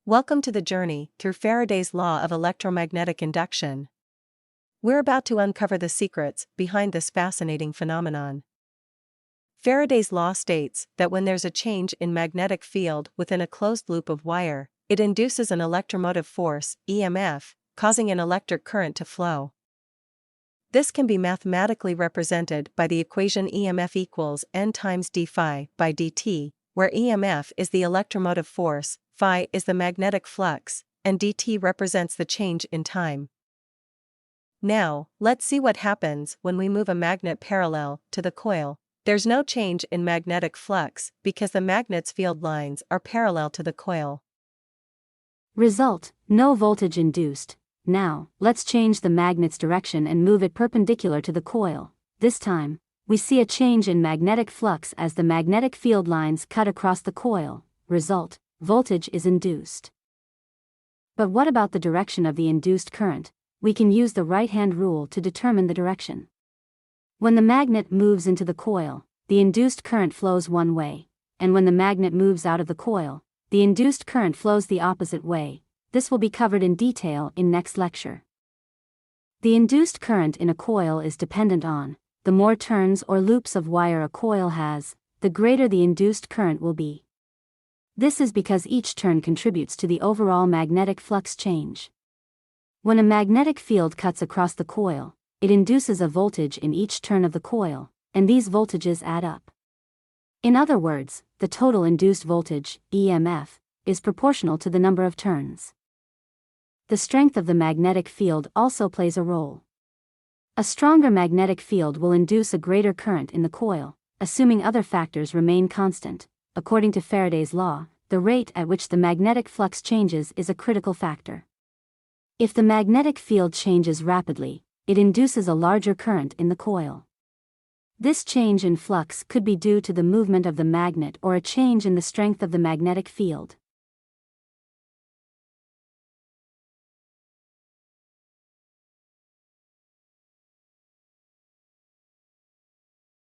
Welcome to the journey through Faraday's law of electromagnetic induction. We're about to uncover the secrets behind this fascinating phenomenon. Faraday's law states that when there's a change in magnetic field within a closed loop of wire, it induces an electromotive force, EMF, causing an electric current to flow. This can be mathematically represented by the equation EMF equals N times d phi by dt, where EMF is the electromotive force, phi is the magnetic flux, and dt represents the change in time. Now, let's see what happens when we move a magnet parallel to the coil. There's no change in magnetic flux because the magnet's field lines are parallel to the coil. Result: no voltage induced. Now, let's change the magnet's direction and move it perpendicular to the coil. This time, we see a change in magnetic flux as the magnetic field lines cut across the coil. Result: voltage is induced. But what about the direction of the induced current? We can use the right-hand rule to determine the direction. When the magnet moves into the coil, the induced current flows one way, and when the magnet moves out of the coil, the induced current flows the opposite way. This will be covered in detail in next lecture. The induced current in a coil is dependent on the more turns or loops of wire a coil has, the greater the induced current will be. This is because each turn contributes to the overall magnetic flux change. When a magnetic field cuts across the coil, it induces a voltage in each turn of the coil, and these voltages add up. In other words, the total induced voltage, EMF, is proportional to the number of turns. The strength of the magnetic field also plays a role. A stronger magnetic field will induce a greater current in the coil, assuming other factors remain constant. According to Faraday's law, the rate at which the magnetic flux changes is a critical factor. If the magnetic field changes rapidly, it induces a larger current in the coil. This change in flux could be due to the movement of the magnet or a change in the strength of the magnetic field.